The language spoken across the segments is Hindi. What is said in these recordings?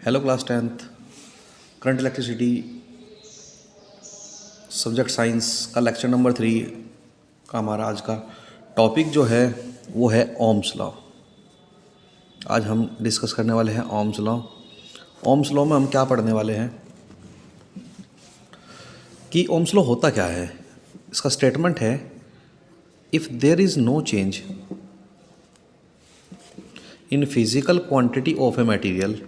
Hello class 10th current electricity subject science का लेक्चर नंबर 3 का हमारा आज का टॉपिक जो है वो है ओम्स लॉ। आज हम डिस्कस करने वाले हैं ओम्स लॉ। ओम्स लॉ में हम क्या पढ़ने वाले हैं कि ओम्स लॉ होता क्या है। इसका स्टेटमेंट है if there is no change in physical quantity of a material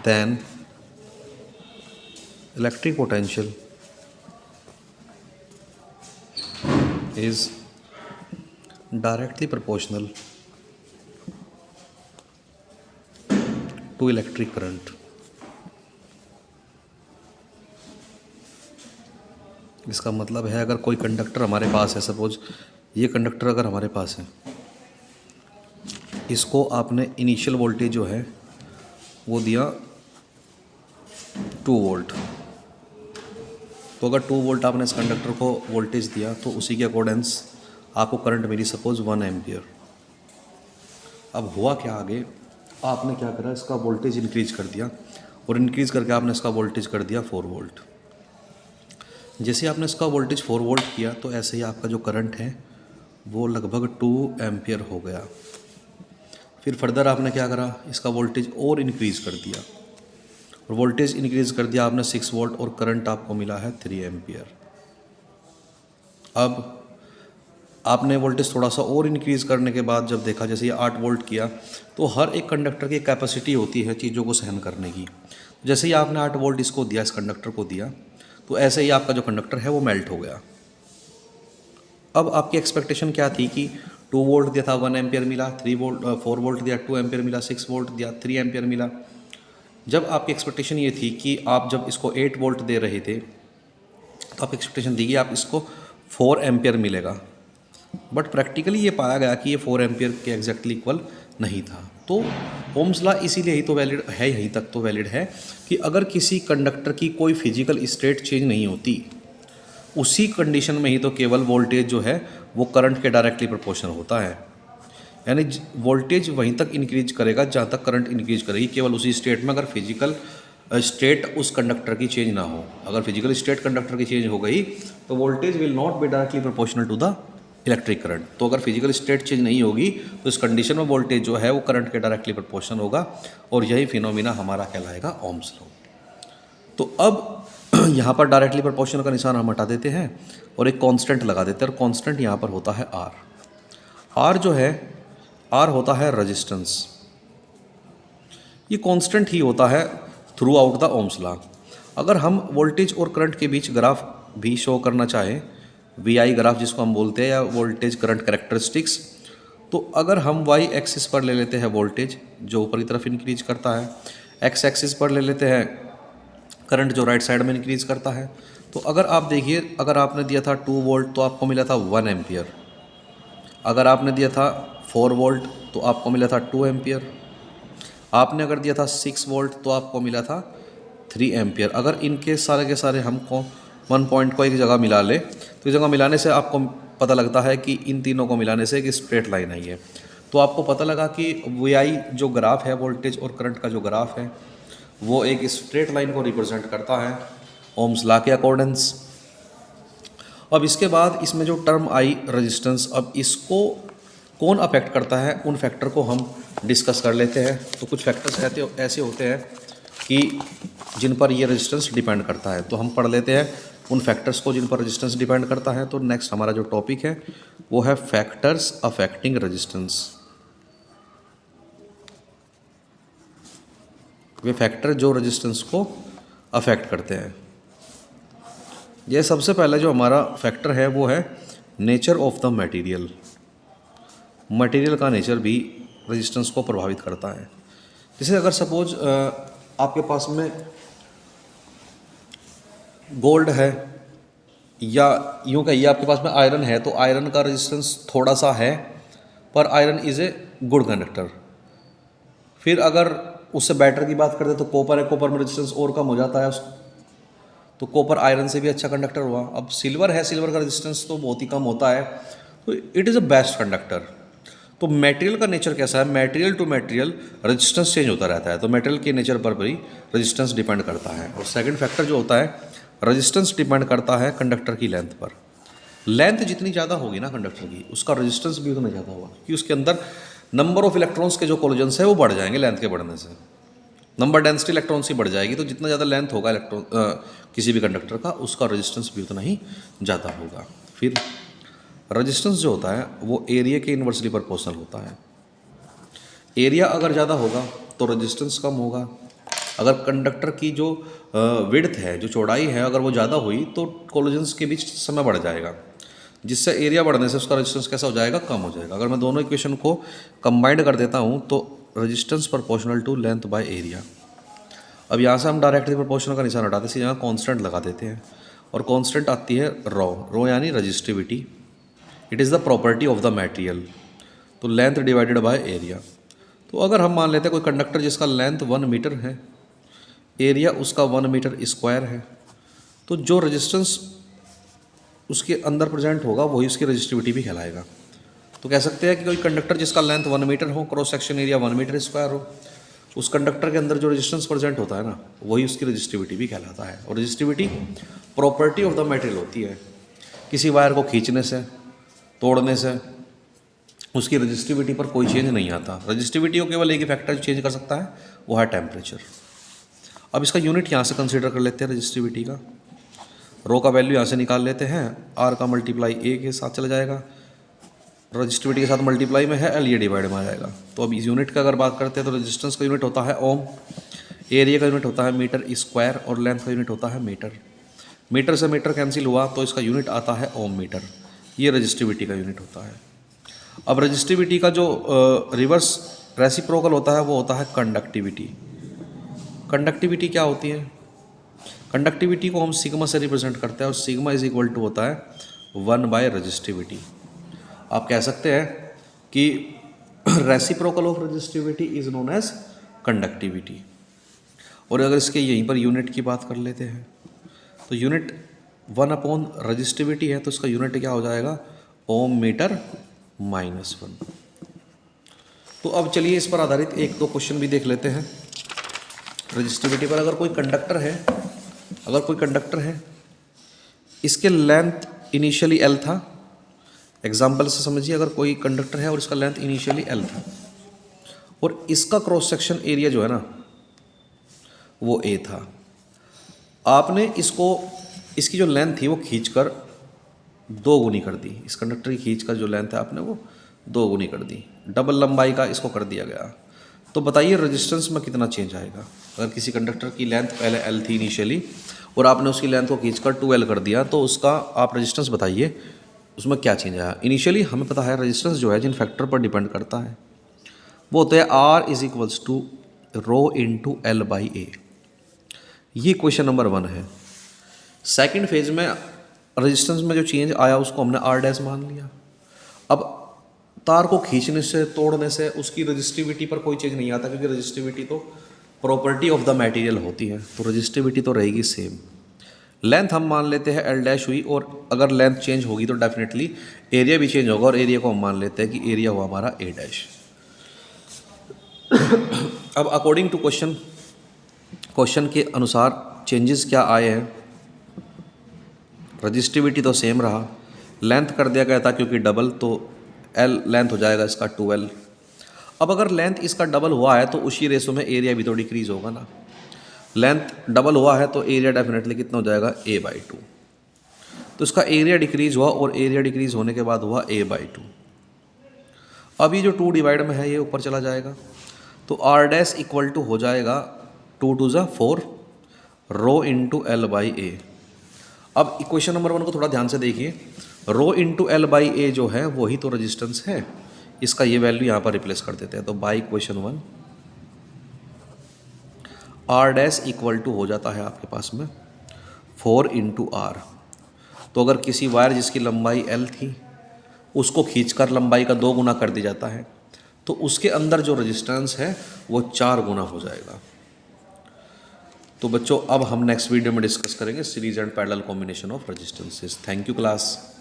then electric potential is directly proportional to electric current। इसका मतलब है अगर कोई कंडक्टर हमारे पास है, सपोज ये कंडक्टर अगर हमारे पास है, इसको आपने इनिशियल वोल्टेज जो है वो दिया 2 वोल्ट। तो अगर 2 वोल्ट आपने इस कंडक्टर को वोल्टेज दिया तो उसी के अकॉर्डेंस आपको करंट मिली सपोज 1 एम्पियर। अब हुआ क्या आगे, आपने क्या करा, इसका वोल्टेज इंक्रीज कर दिया और इंक्रीज करके आपने इसका वोल्टेज कर दिया 4 वोल्ट। जैसे आपने इसका वोल्टेज 4 वोल्ट किया तो ऐसे ही आपका जो करंट है वो लगभग 2 एम्पियर हो गया। फिर फर्दर आपने क्या करा, इसका वोल्टेज और इंक्रीज़ कर दिया और वोल्टेज इंक्रीज़ कर दिया आपने 6 वोल्ट और करंट आपको मिला है 3 एम्पियर। अब आपने वोल्टेज थोड़ा सा और इंक्रीज़ करने के बाद जब देखा, जैसे ये 8 वोल्ट किया, तो हर एक कंडक्टर की कैपेसिटी होती है चीज़ों को सहन करने की। जैसे ही आपने 8 वोल्ट इसको दिया, इस कंडक्टर को दिया, तो ऐसे ही आपका जो कंडक्टर है वो मेल्ट हो गया। अब आपकी एक्सपेक्टेशन क्या थी कि 2 वोल्ट दिया था 1 एम्पियर मिला, 4 वोल्ट दिया 2 एम्पियर मिला, 6 वोल्ट दिया 3 एम्पियर मिला। जब आपकी एक्सपेक्टेशन ये थी कि आप जब इसको 8 वोल्ट दे रहे थे तो आप एक्सपेक्टेशन दी कि आप इसको 4 एम्पियर मिलेगा, बट प्रैक्टिकली ये पाया गया कि ये 4 एम्पियर के एग्जैक्टली इक्वल नहीं था। तो ओम्स लॉ इसीलिए ही तो वैलिड है, यहीं तक तो वैलिड है कि अगर किसी कंडक्टर की कोई फिजिकल स्टेट चेंज नहीं होती, उसी कंडीशन में ही तो केवल वोल्टेज जो है वो करंट के डायरेक्टली प्रोपोर्शनल होता है। यानी वोल्टेज वहीं तक इंक्रीज करेगा जहाँ तक करंट इंक्रीज करेगी, केवल उसी स्टेट में, अगर फिजिकल स्टेट उस कंडक्टर की चेंज ना हो। अगर फिजिकल स्टेट कंडक्टर की चेंज हो गई तो voltage will not be directly proportional to the electric current. तो अगर फिजिकल स्टेट चेंज नहीं होगी तो इस कंडीशन में वोल्टेज जो है वो करंट के डायरेक्टली प्रोपोर्शनल होगा और यही फिनोमिना हमारा कहलाएगा ओम्स लॉ। तो अब यहाँ पर डायरेक्टली प्रोपोर्शनल का निशान हम हटा देते हैं और एक कांस्टेंट लगा देते हैं, और कांस्टेंट यहाँ पर होता है आर। आर जो है, आर होता है रेजिस्टेंस। ये कांस्टेंट ही होता है through out the Ohm's law. अगर हम वोल्टेज और करंट के बीच ग्राफ भी शो करना चाहें, वी ग्राफ जिसको हम बोलते हैं, या वोल्टेज करंट कैरेक्टरिस्टिक्स, तो अगर हम वाई एक्सिस पर ले लेते हैं वोल्टेज जो ऊपर की तरफ इंक्रीज करता है, एक्स एक्सिस पर ले लेते हैं करंट जो राइट साइड में इंक्रीज करता है, तो अगर आप देखिए, अगर आपने दिया था 2 वोल्ट तो आपको मिला था 1 एम्पियर। अगर आपने दिया था 4 वोल्ट तो आपको मिला था 2 एम्पियर। आपने अगर दिया था 6 वोल्ट तो आपको मिला था 3 एम्पियर। अगर इनके सारे के सारे हमको 1 पॉइंट को एक जगह मिला ले तो इस जगह मिलाने से आपको पता लगता है कि इन तीनों को मिलाने से एक स्ट्रेट लाइन आई है। तो आपको पता लगा कि वी जो ग्राफ है, वोल्टेज और करंट का जो ग्राफ है, वो एक स्ट्रेट लाइन को रिप्रेजेंट करता है ओम्स लॉ के अकॉर्डेंस। अब इसके बाद इसमें जो टर्म आई रेजिस्टेंस, अब इसको कौन अफेक्ट करता है, उन फैक्टर को हम डिस्कस कर लेते हैं। तो कुछ फैक्टर्स ऐसे होते हैं कि जिन पर ये रेजिस्टेंस डिपेंड करता है, तो हम पढ़ लेते हैं उन फैक्टर्स को जिन पर रेजिस्टेंस डिपेंड करता है। तो नेक्स्ट हमारा जो टॉपिक है वो है फैक्टर्स अफेक्टिंग रेजिस्टेंस। वे फैक्टर जो रेजिस्टेंस को अफेक्ट करते हैं। ये सबसे पहले जो हमारा फैक्टर है वो है nature of the material. Material का नेचर भी रेजिस्टेंस को प्रभावित करता है। जैसे अगर सपोज आपके पास में गोल्ड है, या यूँ कहिए आपके पास में आयरन है, तो आयरन का रेजिस्टेंस थोड़ा सा है, पर iron is a good conductor. फिर अगर उससे बैटर की बात करते तो कॉपर है, कॉपर में रेजिस्टेंस और कम हो जाता है। तो कॉपर आयरन से भी अच्छा कंडक्टर हुआ। अब सिल्वर है, सिल्वर का रेजिस्टेंस तो बहुत ही कम होता है, तो it is a best conductor. तो मटेरियल का नेचर कैसा है, material to material resistance change होता रहता है, तो मटेरियल के नेचर पर भी रेजिस्टेंस डिपेंड करता है। और सेकंड फैक्टर जो होता है, रेजिस्टेंस डिपेंड करता है कंडक्टर की लेंथ पर। लेंथ जितनी ज़्यादा होगी ना कंडक्टर की, उसका रेजिस्टेंस भी उतना ज़्यादा होगा, क्योंकि उसके अंदर नंबर ऑफ इलेक्ट्रॉन्स के जो कोलिजन्स है वो बढ़ जाएंगे लेंथ के बढ़ने से। नंबर डेंसिटी इलेक्ट्रॉन्स की बढ़ जाएगी, तो जितना ज़्यादा लेंथ होगा इलेक्ट्रॉन किसी भी कंडक्टर का, उसका रेजिस्टेंस भी उतना ही ज़्यादा होगा। फिर रेजिस्टेंस जो होता है वो एरिया के इन्वर्सली प्रोपोर्शनल होता है। एरिया अगर ज़्यादा होगा तो रेजिस्टेंस कम होगा। अगर कंडक्टर की जो विड्थ है, जो चौड़ाई है, अगर वो ज़्यादा हुई तो कोलिजन्स के बीच समय बढ़ जाएगा, जिससे एरिया बढ़ने से उसका रेजिस्टेंस कैसा हो जाएगा, कम हो जाएगा। अगर मैं दोनों इक्वेशन को कंबाइंड कर देता हूँ तो resistance proportional to length by area. अब यहाँ से हम डायरेक्टली प्रोपोर्शनल का निशान हटाते हैं, यहाँ कांस्टेंट लगा देते हैं, और कांस्टेंट आती है रो यानी resistivity. It is the property of the material, तो लेंथ डिवाइडेड बाय एरिया। तो अगर हम मान लेते हैं कोई कंडक्टर जिसका लेंथ 1 मीटर है, एरिया उसका 1 मीटर स्क्वायर है, तो जो रेजिस्टेंस उसके अंदर प्रेजेंट होगा वही उसकी रजिस्टिविटी भी कहलाएगा। तो कह सकते हैं कि कोई कंडक्टर जिसका लेंथ 1 मीटर हो, cross section area 1 metre square हो, उस कंडक्टर के अंदर जो रेजिस्टेंस प्रेजेंट होता है ना, वही उसकी रजिस्टिविटी भी कहलाता है। और resistivity property of the material होती है। किसी वायर को खींचने से, तोड़ने से उसकी रजिस्टिविटी पर कोई चेंज नहीं आता। रजिस्टिविटी को केवल एक ही फैक्टर चेंज कर सकता है, वो है टेम्परेचर। अब इसका यूनिट यहाँ से कंसीडर कर लेते हैं रजिस्टिविटी का। रो का वैल्यू यहाँ से निकाल लेते हैं, आर का मल्टीप्लाई ए के साथ चला जाएगा, रजिस्टिविटी के साथ मल्टीप्लाई में है एल, ये डिवाइड में आ जाएगा। तो अब इस यूनिट का अगर बात करते हैं तो रेजिस्टेंस का यूनिट होता है ओम, एरिया का यूनिट होता है मीटर स्क्वायर, और लेंथ का यूनिट होता है मीटर। मीटर से मीटर कैंसिल हुआ तो इसका यूनिट आता है ओम मीटर, ये रजिस्टिविटी का यूनिट होता है। अब रजिस्टिविटी का जो रिवर्स रेसिप्रोकल होता है वो होता है कंडक्टिविटी। कंडक्टिविटी क्या होती है, कंडक्टिविटी को हम सिग्मा से रिप्रेजेंट करते हैं, और सिग्मा इज इक्वल टू होता है 1 बाय रजिस्टिविटी। आप कह सकते हैं कि reciprocal of resistivity is known as conductivity. और अगर इसके यहीं पर यूनिट की बात कर लेते हैं तो यूनिट 1 अपॉन रजिस्टिविटी है, तो इसका यूनिट क्या हो जाएगा, ओम मीटर -1। तो अब चलिए इस पर आधारित एक दो क्वेश्चन भी देख लेते हैं। रजिस्टिविटी पर अगर कोई कंडक्टर है, इसके लेंथ इनिशियली एल था, एग्जाम्पल से समझिए, अगर कोई कंडक्टर है और इसका लेंथ इनिशियली एल था, और इसका क्रॉस सेक्शन एरिया जो है ना वो ए था। आपने इसकी जो लेंथ थी वो खींचकर 2 गुनी कर दी, इस कंडक्टर की खींचकर जो लेंथ है आपने वो 2 गुनी कर दी, डबल लंबाई का इसको कर दिया गया। तो बताइए रेजिस्टेंस में कितना चेंज आएगा। अगर किसी कंडक्टर की लेंथ पहले एल थी इनिशियली, और आपने उसकी लेंथ को खींचकर 2L कर दिया, तो उसका आप रेजिस्टेंस बताइए उसमें क्या चेंज आया। इनिशियली हमें पता है रेजिस्टेंस जो है जिन फैक्टर पर डिपेंड करता है वो होता है R is equals to rho into L by A. ये क्वेश्चन नंबर 1 है। सेकंड फेज में रेजिस्टेंस में जो चेंज आया उसको हमने R डैश मान लिया। अब तार को खींचने से, तोड़ने से उसकी रजिस्टिविटी पर कोई चेंज नहीं आता, क्योंकि रजिस्टिविटी तो प्रॉपर्टी ऑफ द मटेरियल होती है, तो रजिस्टिविटी तो रहेगी सेम। लेंथ हम मान लेते हैं एल डैश हुई, और अगर लेंथ चेंज होगी तो डेफिनेटली एरिया भी चेंज होगा, और एरिया को हम मान लेते हैं कि एरिया हुआ हमारा ए डैश। अब अकॉर्डिंग टू क्वेश्चन के अनुसार चेंजेस क्या आए हैं, रजिस्टिविटी तो सेम रहा, लेंथ कर दिया गया था क्योंकि डबल, तो एल लेंथ हो जाएगा इसका 2L। अब अगर लेंथ इसका डबल हुआ है तो उसी रेशो में एरिया भी तो डिक्रीज होगा ना। लेंथ डबल हुआ है तो एरिया डेफिनेटली कितना हो जाएगा, A/2। तो इसका एरिया डिक्रीज हुआ, और एरिया डिक्रीज होने के बाद हुआ A/2। अब ये जो 2 डिवाइड में है ये ऊपर चला जाएगा, तो R डैश इक्वल टू हो जाएगा 2 2 ज़ा 4 रो इंटू एल बाई ए। अब इक्वेशन नंबर 1 को थोड़ा ध्यान से देखिए, रो इंटू एल बाई ए जो है वही तो रेजिस्टेंस है, इसका ये वैल्यू यहाँ पर रिप्लेस कर देते हैं। तो by equation 1 R dash equal to हो जाता है आपके पास में 4 इंटू R। तो अगर किसी वायर जिसकी लंबाई L थी उसको खींचकर लंबाई का 2 गुना कर दिया जाता है, तो उसके अंदर जो रेजिस्टेंस है वो 4 गुना हो जाएगा। तो बच्चों अब हम नेक्स्ट वीडियो में डिस्कस करेंगे series and parallel combination of resistances. Thank you class.